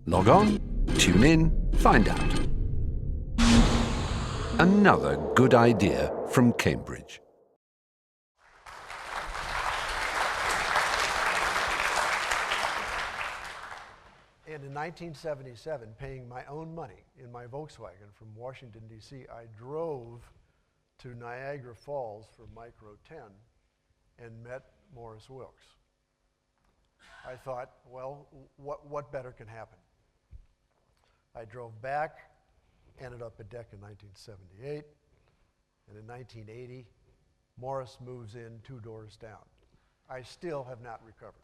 Log on, tune in, find out. Another good idea from Cambridge. And in 1977, paying my own money in my Volkswagen from Washington, D.C., I drove to Niagara Falls for Micro 10 and met Maurice Wilkes. I thought, well, what better can happen? I drove back, ended up at DEC in 1978, and in 1980, Maurice moves in 2 doors down. I still have not recovered.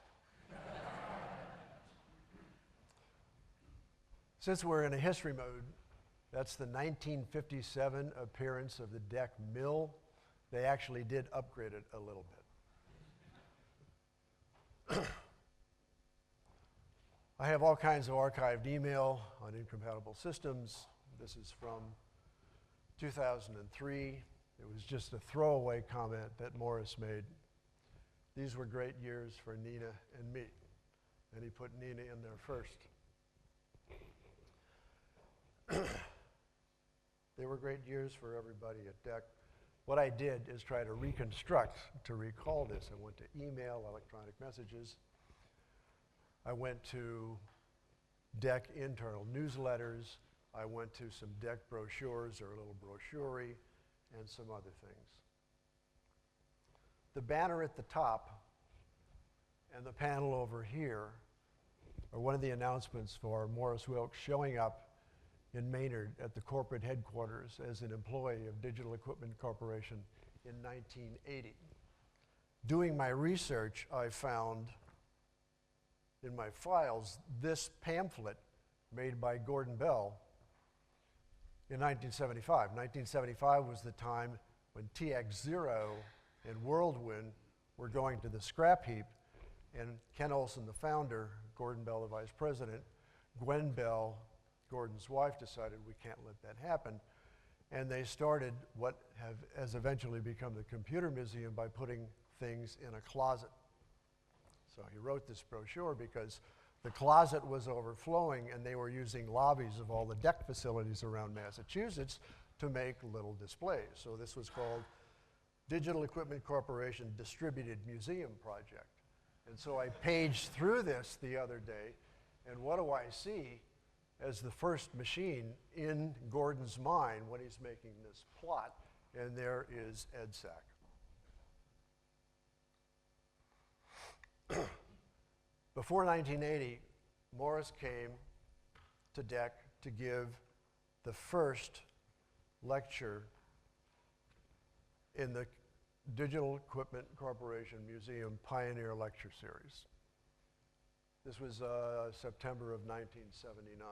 Since we're in a history mode, that's the 1957 appearance of the DEC mill. They actually did upgrade it a little bit. I have all kinds of archived email on incompatible systems. This is from 2003. It was just a throwaway comment that Maurice made. These were great years for Nina and me. And he put Nina in there first. They were great years for everybody at DEC. What I did is try to reconstruct, to recall this. I went to email, electronic messages. I went to DEC internal newsletters. I went to some DEC brochures or a little brochure and some other things. The banner at the top and the panel over here are one of the announcements for Maurice Wilkes showing up in Maynard at the corporate headquarters as an employee of Digital Equipment Corporation in 1980. Doing my research, I found in my files this pamphlet made by Gordon Bell in 1975. 1975 was the time when TX0 and Whirlwind were going to the scrap heap, and Ken Olson, the founder, Gordon Bell, the vice president, Gwen Bell, Gordon's wife, decided we can't let that happen. And they started what has eventually become the Computer Museum by putting things in a closet. So he wrote this brochure because the closet was overflowing and they were using lobbies of all the DEC facilities around Massachusetts to make little displays. So this was called Digital Equipment Corporation Distributed Museum Project. And so I paged through this the other day, and what do I see as the first machine in Gordon's mind when he's making this plot? And there is EDSAC. Before 1980, Maurice came to DEC to give the first lecture in the Digital Equipment Corporation Museum Pioneer Lecture Series. This was September of 1979.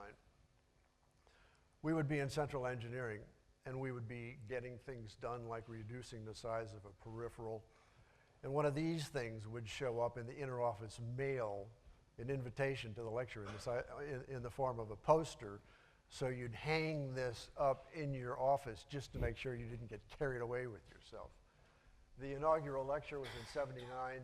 We would be in central engineering, and we would be getting things done like reducing the size of a peripheral. And one of these things would show up in the interoffice mail, an invitation to the lecture in the form of a poster. So you'd hang this up in your office just to make sure you didn't get carried away with yourself. The inaugural lecture was in '79,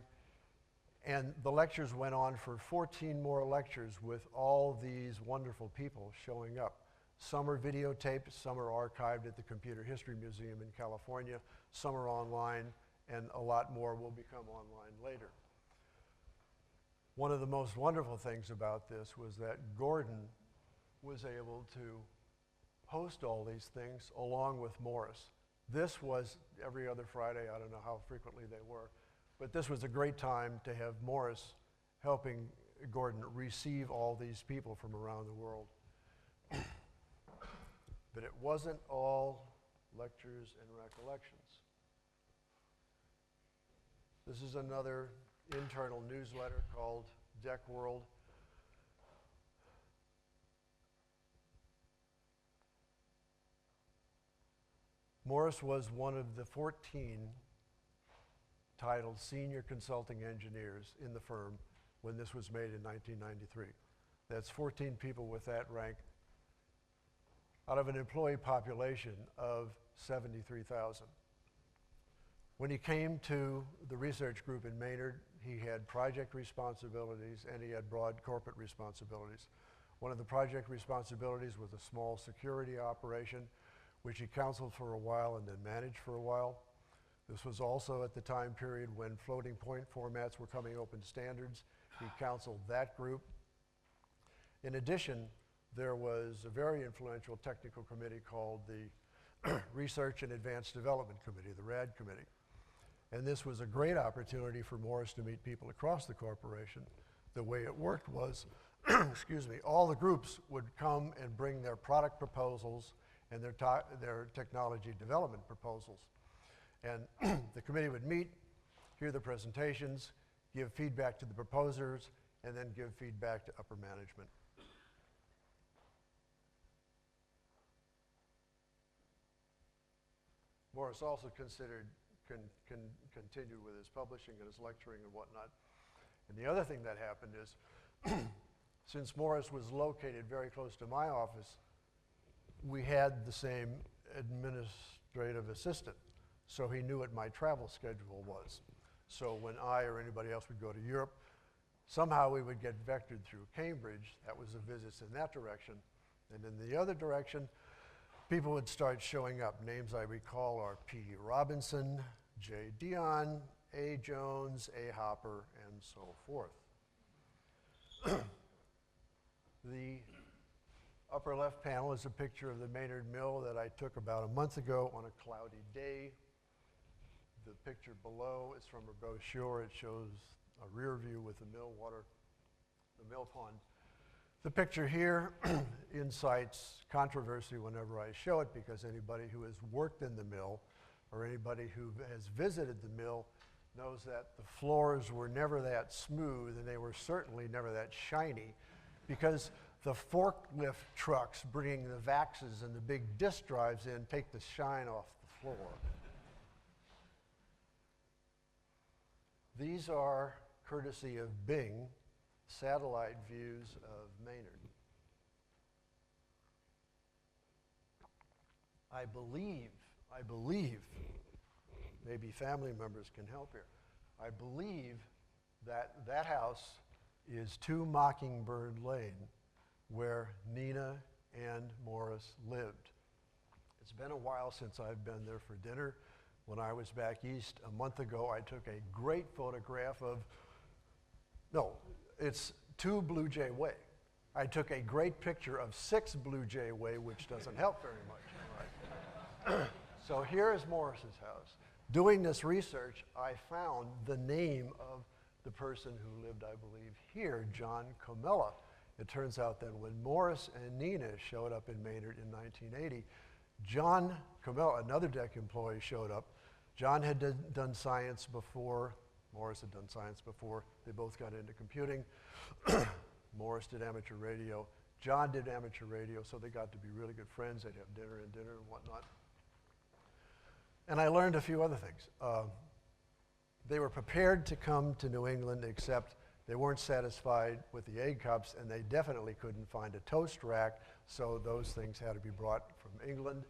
and the lectures went on for 14 more lectures with all these wonderful people showing up. Some are videotaped, some are archived at the Computer History Museum in California, some are online, and a lot more will become online later. One of the most wonderful things about this was that Gordon was able to host all these things along with Maurice. This was every other Friday. I don't know how frequently they were, but this was a great time to have Maurice helping Gordon receive all these people from around the world. But it wasn't all lectures and recollections. This is another internal newsletter called DEC World. Maurice was one of the 14 titled senior consulting engineers in the firm when this was made in 1993. That's 14 people with that rank out of an employee population of 73,000. When he came to the research group in Maynard, he had project responsibilities and he had broad corporate responsibilities. One of the project responsibilities was a small security operation, which he counseled for a while and then managed for a while. This was also at the time period when floating point formats were coming open standards. He counseled that group. In addition, there was a very influential technical committee called the Research and Advanced Development Committee, the RAD Committee. And this was a great opportunity for Maurice to meet people across the corporation. The way it worked was, excuse me, all the groups would come and bring their product proposals and their technology development proposals. And the committee would meet, hear the presentations, give feedback to the proposers, and then give feedback to upper management. Maurice also continued with his publishing and his lecturing and whatnot. And the other thing that happened is, since Maurice was located very close to my office, we had the same administrative assistant. So he knew what my travel schedule was. So when I or anybody else would go to Europe, somehow we would get vectored through Cambridge. That was the visits in that direction. And in the other direction, people would start showing up. Names I recall are P. Robinson, J. Dion, A. Jones, A. Hopper, and so forth. The upper left panel is a picture of the Maynard Mill that I took about a month ago on a cloudy day. The picture below is from a brochure. It shows a rear view with the mill water, the mill pond. The picture here incites controversy whenever I show it, because anybody who has worked in the mill or anybody who has visited the mill knows that the floors were never that smooth, and they were certainly never that shiny, because the forklift trucks bringing the Vaxes and the big disk drives in take the shine off the floor. These are, courtesy of Bing, satellite views of Maynard. I believe, maybe family members can help here, I believe that that house is 2 Mockingbird Lane, where Nina and Maurice lived. It's been a while since I've been there for dinner. When I was back east a month ago, I took a great photograph of, no, it's 2 Blue Jay Way. I took a great picture of 6 Blue Jay Way, which doesn't help very much. Right? So here is Maurice's house. Doing this research, I found the name of the person who lived, I believe, here, John Comella. It turns out that when Maurice and Nina showed up in Maynard in 1980, John Comella, another DEC employee, showed up. John had done science before. Maurice had done science before. They both got into computing. Maurice did amateur radio. John did amateur radio, so they got to be really good friends. They'd have dinner and whatnot. And I learned a few other things. They were prepared to come to New England, except they weren't satisfied with the egg cups, and they definitely couldn't find a toast rack, so those things had to be brought from England.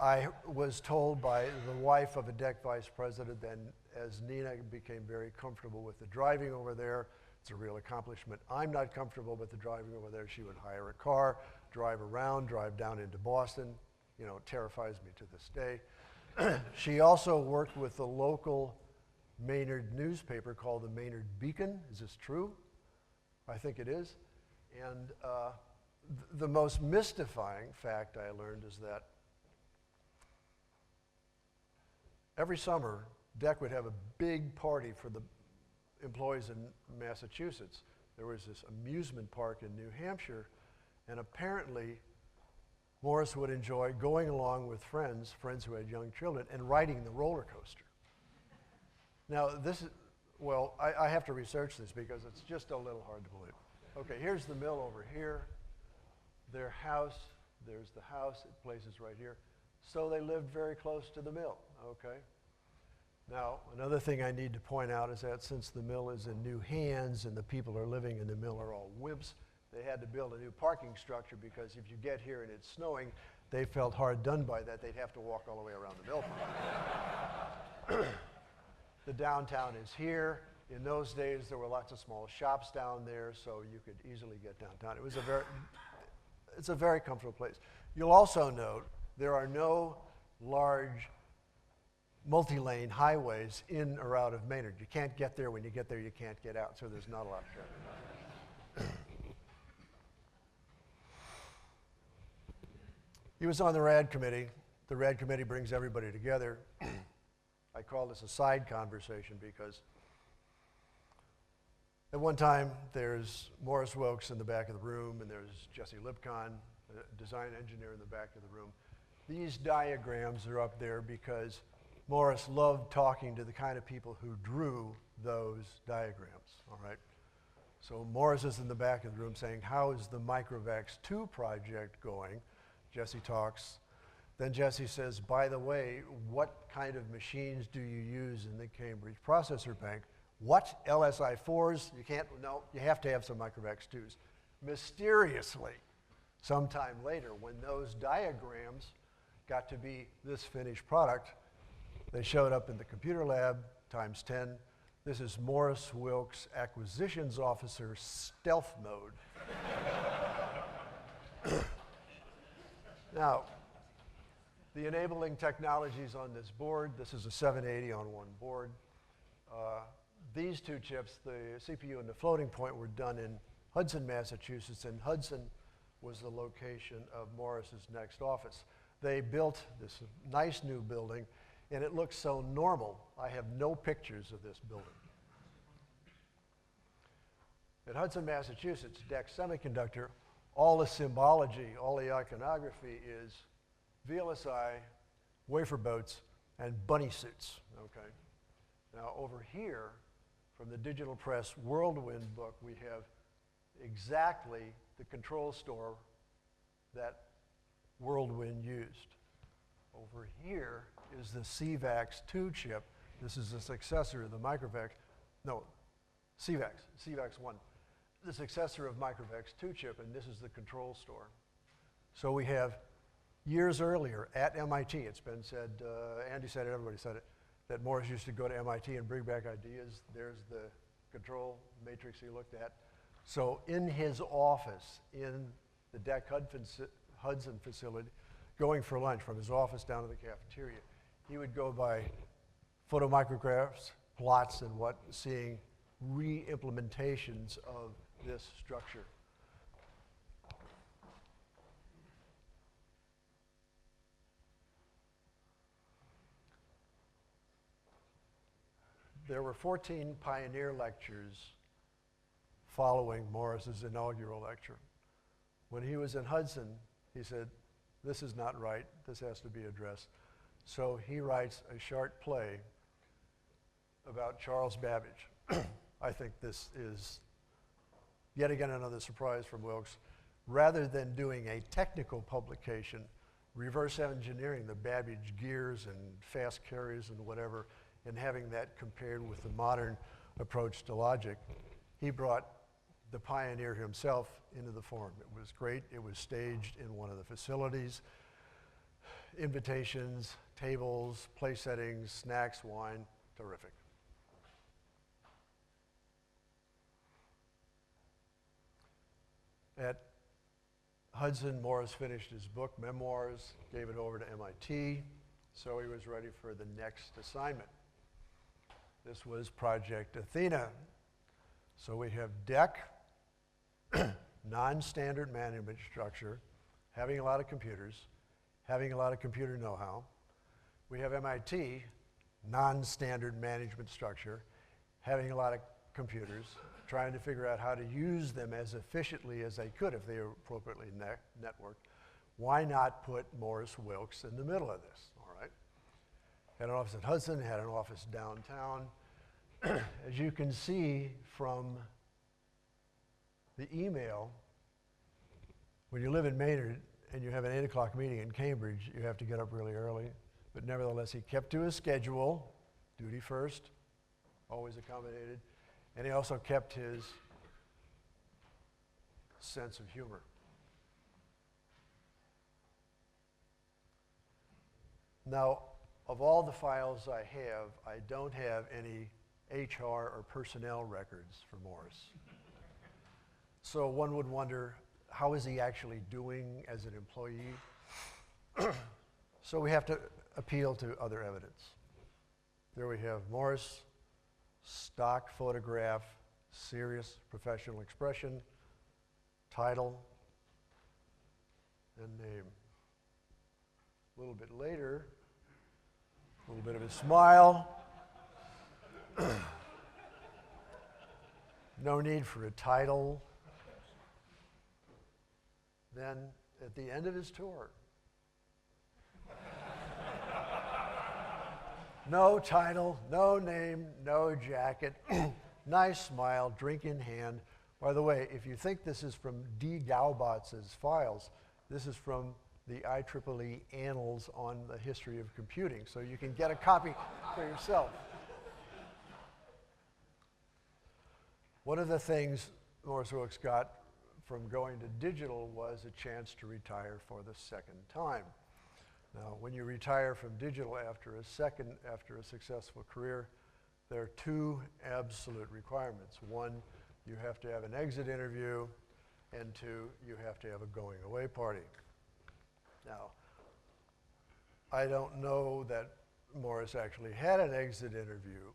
I was told by the wife of a DEC vice president that as Nina became very comfortable with the driving over there, it's a real accomplishment. I'm not comfortable with the driving over there. She would hire a car, drive around, drive down into Boston. You know, it terrifies me to this day. She also worked with the local Maynard newspaper called the Maynard Beacon. Is this true? I think it is. And the most mystifying fact I learned is that every summer, DEC would have a big party for the employees in Massachusetts. There was this amusement park in New Hampshire, and apparently Maurice would enjoy going along with friends who had young children, and riding the roller coaster. Now, this is, well, I have to research this because it's just a little hard to believe. Okay, here's the mill over here. Their house, there's the house, it places right here. So they lived very close to the mill, okay? Now, another thing I need to point out is that since the mill is in new hands and the people who are living in the mill are all wimps, they had to build a new parking structure, because if you get here and it's snowing, they felt hard done by that. They'd have to walk all the way around the mill. The downtown is here. In those days, there were lots of small shops down there, so you could easily get downtown. It's a very comfortable place. You'll also note there are no large multi-lane highways in or out of Maynard. You can't get there. When you get there, you can't get out, so there's not a lot of traffic. He was on the RAD committee. The RAD committee brings everybody together. I call this a side conversation because at one time there's Maurice Wilkes in the back of the room, and there's Jesse Lipcon, a design engineer in the back of the room. These diagrams are up there because Maurice loved talking to the kind of people who drew those diagrams, all right? So Maurice is in the back of the room saying, how is the Microvax 2 project going? Jesse talks. Then Jesse says, by the way, what kind of machines do you use in the Cambridge Processor Bank? What? LSI-4s? You can't, no, you have to have some Microvax 2s. Mysteriously, sometime later, when those diagrams got to be this finished product, they showed up in the computer lab, times 10. This is Maurice Wilkes, Acquisitions Officer, stealth mode. Now, the enabling technologies on this board, this is a 780 on one board. These two chips, the CPU and the floating point, were done in Hudson, Massachusetts, and Hudson was the location of Maurice's next office. They built this nice new building, and it looks so normal. I have no pictures of this building. At Hudson, Massachusetts, DEC Semiconductor, all the symbology, all the iconography is VLSI, wafer boats, and bunny suits, okay? Now over here, from the Digital Press Whirlwind book, we have exactly the control store that Whirlwind used. Over here is the CVAX 2 chip. This is the successor of the Microvax, no, CVAX 1. The successor of Microvax 2 chip, and this is the control store. So we have years earlier at MIT, it's been said, Andy said it, everybody said it, that Maurice used to go to MIT and bring back ideas. There's the control matrix he looked at. So in his office, in the DEC Hudson facility, going for lunch from his office down to the cafeteria, he would go by photomicrographs, plots, and seeing re-implementations of this structure. There were 14 pioneer lectures following Maurice's inaugural lecture. When he was in Hudson, he said, this is not right, this has to be addressed. So he writes a short play about Charles Babbage. I think this is yet again another surprise from Wilkes. Rather than doing a technical publication, reverse engineering the Babbage gears and fast carriers and whatever, and having that compared with the modern approach to logic, he brought the pioneer himself into the forum. It was great. It was staged in one of the facilities. Invitations, tables, place settings, snacks, wine, terrific. At Hudson, Maurice finished his book, Memoirs, gave it over to MIT, so he was ready for the next assignment. This was Project Athena. So we have DEC, non-standard management structure, having a lot of computers, having a lot of computer know-how. We have MIT, non-standard management structure, having a lot of computers, trying to figure out how to use them as efficiently as they could if they were appropriately networked. Why not put Maurice Wilkes in the middle of this, all right? Had an office at Hudson, had an office downtown. As you can see from the email, when you live in Maynard and you have an 8 o'clock meeting in Cambridge, you have to get up really early. But nevertheless, he kept to his schedule, duty first, always accommodated, and he also kept his sense of humor. Now, of all the files I don't have any HR or personnel records for Maurice. So one would wonder, how is he actually doing as an employee? So we have to appeal to other evidence. There we have Maurice, stock photograph, serious professional expression, title, and name. A little bit later, a little bit of a smile. No need for a title. Then, at the end of his tour, no title, no name, no jacket, nice smile, drink in hand. By the way, if you think this is from D. Gaubatz's files, this is from the IEEE Annals on the History of Computing, so you can get a copy for yourself. One of the things Maurice Wilkes got from going to digital was a chance to retire for the second time. Now, when you retire from digital after a successful career, there are two absolute requirements. One, you have to have an exit interview, and two, you have to have a going away party. Now, I don't know that Maurice actually had an exit interview.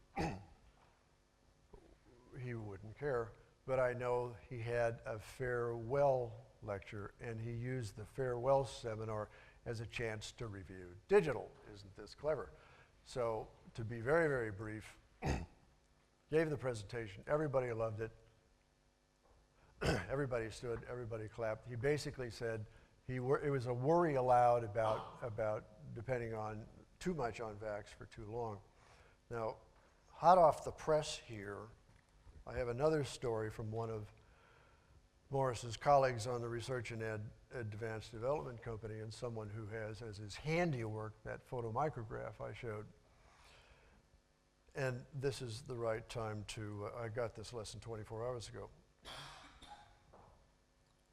He wouldn't care, but I know he had a farewell lecture, and he used the farewell seminar as a chance to review digital. Isn't this clever? So, to be very, very brief, gave the presentation, everybody loved it, everybody stood, everybody clapped. He basically said it was a worry aloud about depending on too much on VAX for too long. Now, hot off the press here, I have another story from one of Maurice's colleagues on the Research and Advanced Development Company, and someone who has as his handiwork that photomicrograph I showed. And this is the right time to, I got this less than 24 hours ago.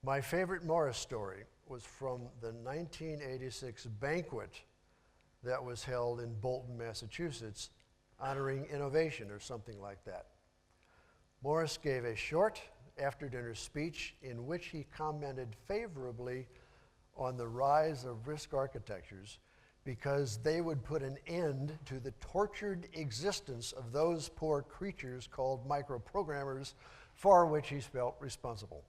My favorite Maurice story was from the 1986 banquet that was held in Bolton, Massachusetts, honoring innovation or something like that. Maurice gave a short after-dinner speech in which he commented favorably on the rise of risk architectures because they would put an end to the tortured existence of those poor creatures called microprogrammers, for which he felt responsible.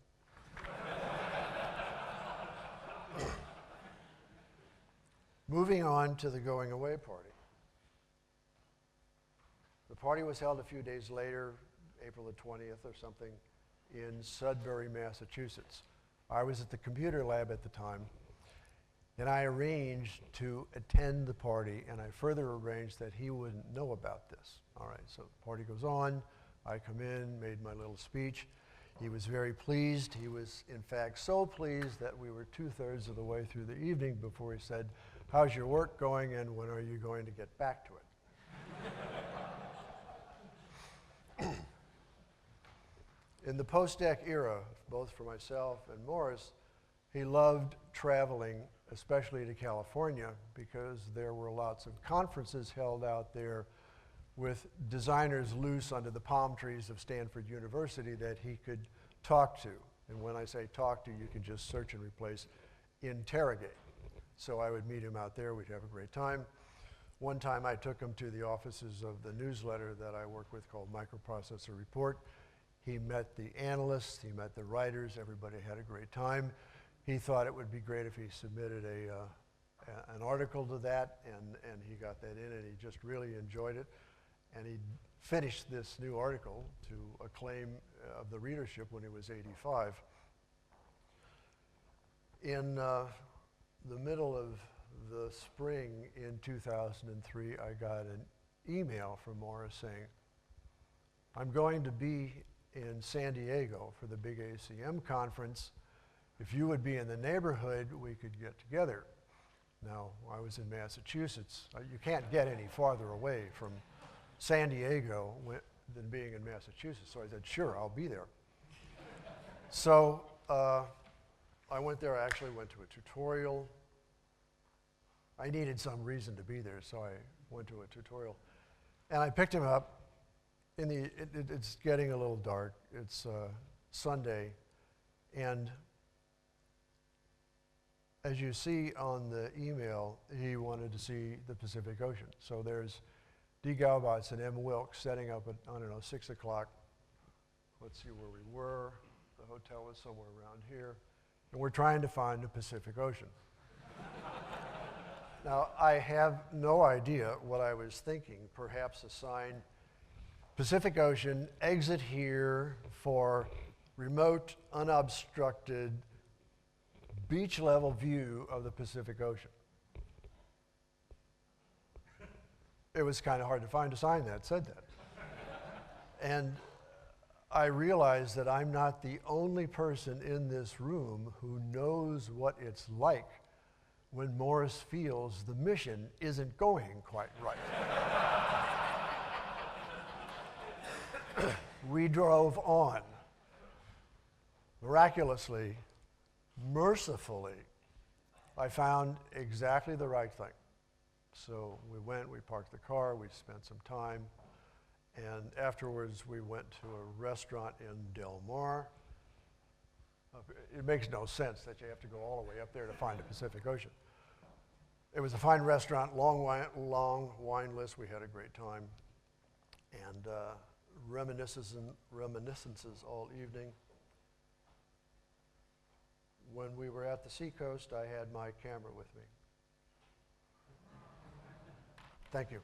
Moving on to the going away party. The party was held a few days later, April the 20th or something, in Sudbury, Massachusetts. I was at the computer lab at the time, and I arranged to attend the party, and I further arranged that he wouldn't know about this. All right, so the party goes on, I come in, made my little speech. He was very pleased. He was, in fact, so pleased that we were 2/3 of the way through the evening before he said, "How's your work going, and when are you going to get back to it?" In the post-DEC era, both for myself and Maurice, he loved traveling, especially to California, because there were lots of conferences held out there with designers loose under the palm trees of Stanford University that he could talk to. And when I say talk to, you can just search and replace interrogate. So I would meet him out there, we'd have a great time. One time I took him to the offices of the newsletter that I work with called Microprocessor Report. He met the analysts, he met the writers, everybody had a great time. He thought it would be great if he submitted an article to that, and he got that in, and he just really enjoyed it. And he finished this new article to acclaim of the readership when he was 85. In the middle of the spring in 2003, I got an email from Maurice saying, "I'm going to be in San Diego for the big ACM conference. If you would be in the neighborhood, we could get together." Now, I was in Massachusetts. You can't get any farther away from San Diego than being in Massachusetts. So I said, "Sure, I'll be there." So I went there. I actually went to a tutorial. I needed some reason to be there, so I went to a tutorial. And I picked him up, It's getting a little dark. It's Sunday, and as you see on the email, he wanted to see the Pacific Ocean. So there's D. Gaubatz and M. Wilkes setting up at, I don't know, 6 o'clock. Let's see where we were. The hotel was somewhere around here. And we're trying to find the Pacific Ocean. Now, I have no idea what I was thinking. Perhaps a sign, Pacific Ocean, exit here for remote, unobstructed, beach-level view of the Pacific Ocean. It was kind of hard to find a sign that said that. And I realized that I'm not the only person in this room who knows what it's like when Maurice feels the mission isn't going quite right. We drove on. Miraculously, mercifully, I found exactly the right thing. So we went, we parked the car, we spent some time, and afterwards we went to a restaurant in Del Mar. It makes no sense that you have to go all the way up there to find the Pacific Ocean. It was a fine restaurant, long wine list. We had a great time, and reminiscences all evening. When we were at the seacoast, I had my camera with me. Thank you.